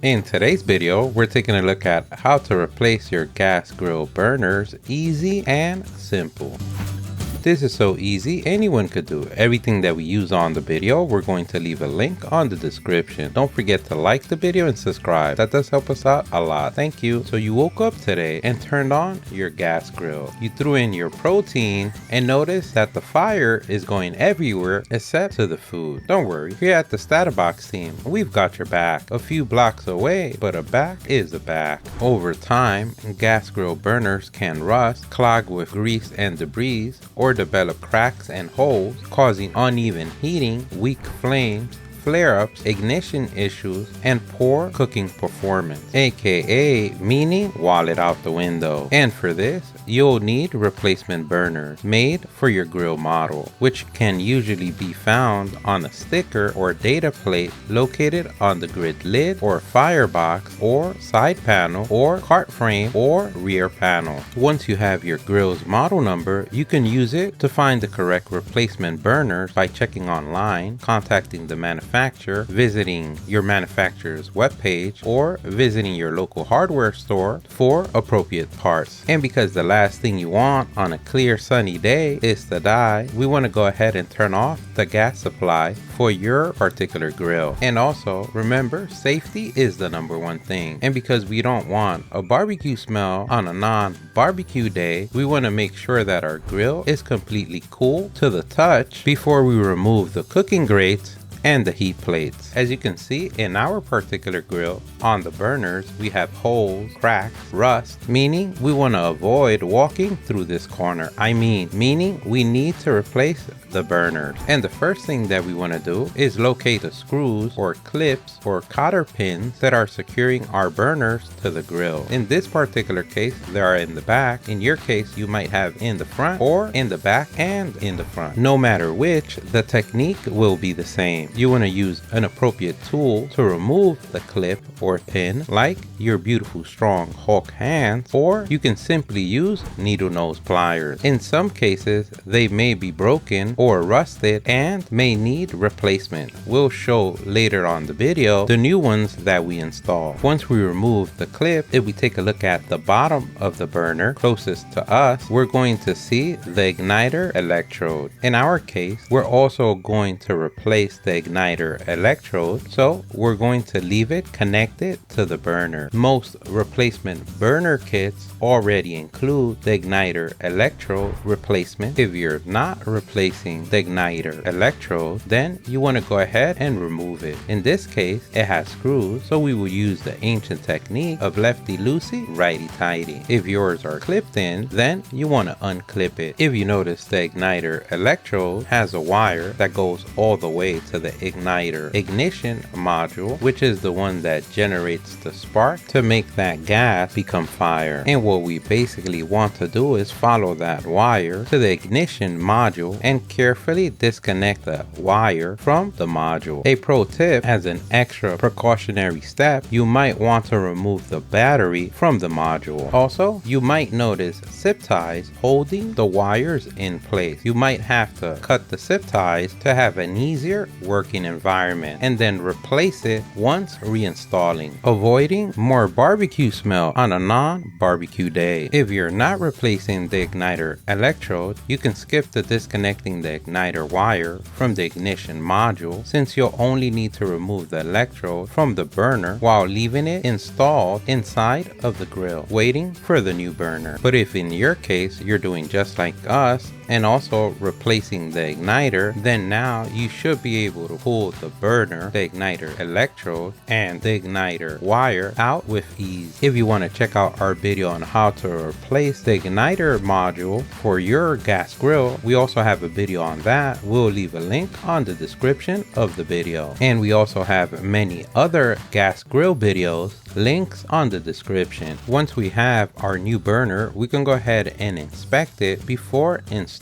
In today's video, we're taking a look at how to replace your gas grill burners easy and simple. This is so easy, anyone could do it. Everything that we use on the video, we're going to leave a link on the description. Don't forget to like the video and subscribe. That does help us out a lot. Thank you. So you woke up today and turned on your gas grill. You threw in your protein and noticed that the fire is going everywhere except to the food. Don't worry, here at the StatUpBox team, we've got your back. A few blocks away, but a back is a back. Over time, gas grill burners can rust, clog with grease and debris, or develop cracks and holes, causing uneven heating, weak flames, flare-ups, ignition issues, and poor cooking performance, aka meaning wallet out the window. And for this, you'll need replacement burners made for your grill model, which can usually be found on a sticker or data plate located on the grid lid or firebox or side panel or cart frame or rear panel. Once you have your grill's model number, you can use it to find the correct replacement burners by checking online, contacting the manufacturer, visiting your manufacturer's webpage, or visiting your local hardware store for appropriate parts. And because the last thing you want on a clear sunny day is to die, we want to go ahead and turn off the gas supply for your particular grill. And also remember, safety is the #1 thing. And because we don't want a barbecue smell on a non-barbecue day, we want to make sure that our grill is completely cool to the touch before we remove the cooking grates and the heat plates. As you can see in our particular grill, on the burners we have holes, cracks, rust, meaning we want to avoid walking through this corner. Meaning we need to replace the burners. And the first thing that we want to do is locate the screws or clips or cotter pins that are securing our burners to the grill. In this particular case, they are in the back. In your case, you might have in the front or in the back and in the front. No matter which, the technique will be the same. You want to use an appropriate tool to remove the clip or pin, like your beautiful strong Hulk hands, or you can simply use needle nose pliers. In some cases, they may be broken or rusted and may need replacement. We'll show later on the video the new ones that we install. Once we remove the clip, if we take a look at the bottom of the burner closest to us, we're going to see the igniter electrode. In our case, we're also going to replace the igniter electrode, so we're going to leave it connected to the burner. Most replacement burner kits already include the igniter electrode replacement. If you're not replacing the igniter electrode, then you want to go ahead and remove it. In this case, it has screws, so we will use the ancient technique of lefty loosey, righty tighty. If yours are clipped in, then you want to unclip it. If you notice, the igniter electrode has a wire that goes all the way to the igniter ignition module, which is the one that generates the spark to make that gas become fire. And what we basically want to do is follow that wire to the ignition module and carefully disconnect the wire from the module. A pro tip: as an extra precautionary step, you might want to remove the battery from the module. Also, you might notice zip ties holding the wires in place. You might have to cut the zip ties to have an easier working environment and then replace it once reinstalling, avoiding more barbecue smell on a non-barbecue day. If you're not replacing the igniter electrode, you can skip the disconnecting the igniter wire from the ignition module, since you'll only need to remove the electrode from the burner while leaving it installed inside of the grill, waiting for the new burner. But if in your case you're doing just like us and also replacing the igniter, then now you should be able to pull the burner, the igniter electrode, and the igniter wire out with ease. If you want to check out our video on how to replace the igniter module for your gas grill, we also have a video on that. We'll leave a link on the description of the video. And we also have many other gas grill videos, links on the description. Once we have our new burner, we can go ahead and inspect it before installing.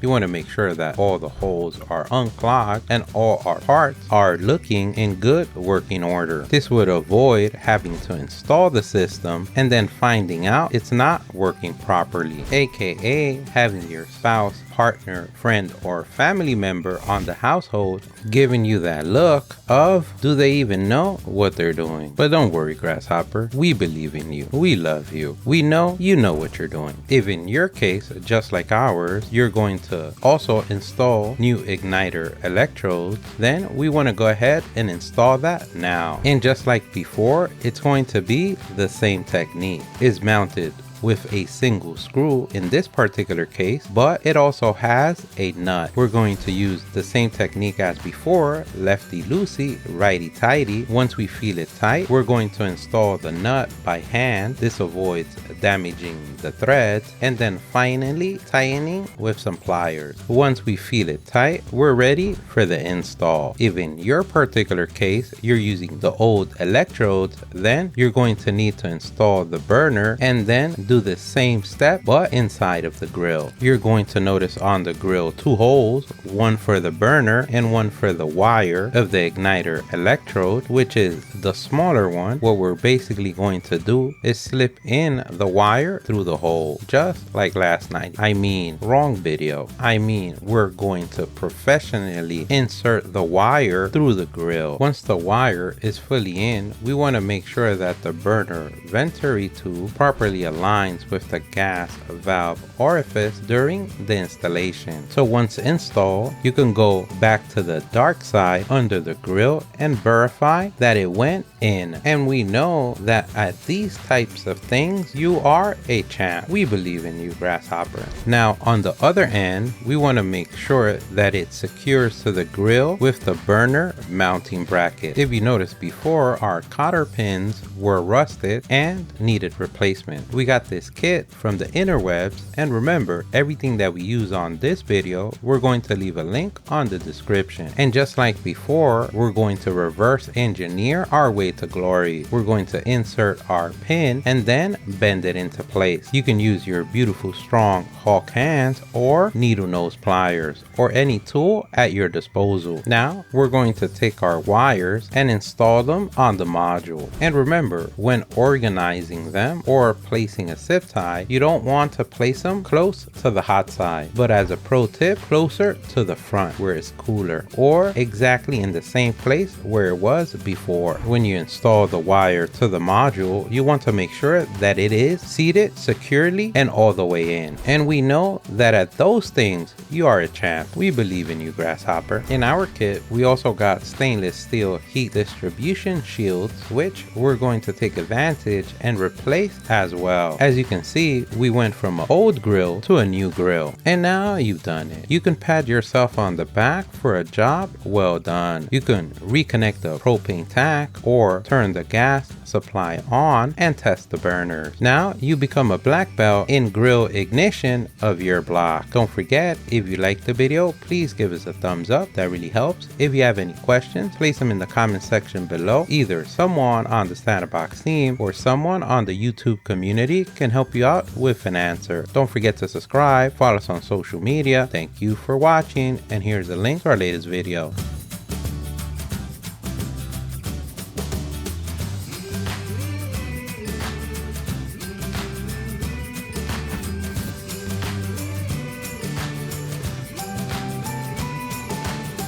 You want to make sure that all the holes are unclogged and all our parts are looking in good working order. This would avoid having to install the system and then finding out it's not working properly, aka having your spouse partner, friend, or family member on the household giving you that look of, do they even know what they're doing? But don't worry, Grasshopper, we believe in you. We love you. We know you know what you're doing. If in your case, just like ours, you're going to also install new igniter electrodes, then we want to go ahead and install that now. And just like before, it's going to be the same technique. It's mounted with a single screw in this particular case, but it also has a nut. We're going to use the same technique as before, lefty loosey, righty tighty. Once we feel it tight, we're going to install the nut by hand. This avoids damaging the threads, and then finally tightening with some pliers. Once we feel it tight, we're ready for the install. If in your particular case you're using the old electrodes, then you're going to need to install the burner and then do the same step but inside of the grill. You're going to notice on the grill two holes, one for the burner and one for the wire of the igniter electrode, which is the smaller one. What we're basically going to do is slip in the wire through the hole, just like last night. I mean, wrong video. I mean, we're going to professionally insert the wire through the grill. Once the wire is fully in, we want to make sure that the burner venturi tube properly aligns with the gas valve orifice during the installation. So once installed, you can go back to the dark side under the grill and verify that it went in. And we know that at these types of things, you are a champ. We believe in you, Grasshopper. Now on the other end, we want to make sure that it secures to the grill with the burner mounting bracket. If you noticed before, our cotter pins were rusted and needed replacement. We got this kit from the interwebs, and remember, everything that we use on this video, we're going to leave a link on the description. And just like before, we're going to reverse engineer our way to glory. We're going to insert our pin and then bend it into place. You can use your beautiful strong hawk hands or needle nose pliers or any tool at your disposal. Now we're going to take our wires and install them on the module. And remember, when organizing them or placing a zip tie, you don't want to place them close to the hot side, but as a pro tip, closer to the front where it's cooler, or exactly in the same place where it was before. When you install the wire to the module, you want to make sure that it is seated securely and all the way in. And we know that at those things, you are a champ. We believe in you, Grasshopper. In our kit, we also got stainless steel heat distribution shields, which we're going to take advantage and replace as well. As you can see, we went from an old grill to a new grill, and now you've done it. You can pat yourself on the back for a job well done. You can reconnect the propane tank or turn the gas supply on and test the burners. Now you become a black belt in grill ignition of your block. Don't forget, if you liked the video, please give us a thumbs up. That really helps. If you have any questions, place them in the comment section below. Either someone on the StatUpBox team or someone on the YouTube community can help you out with an answer. Don't forget to subscribe, follow us on social media. Thank you for watching, and here's a link to our latest video.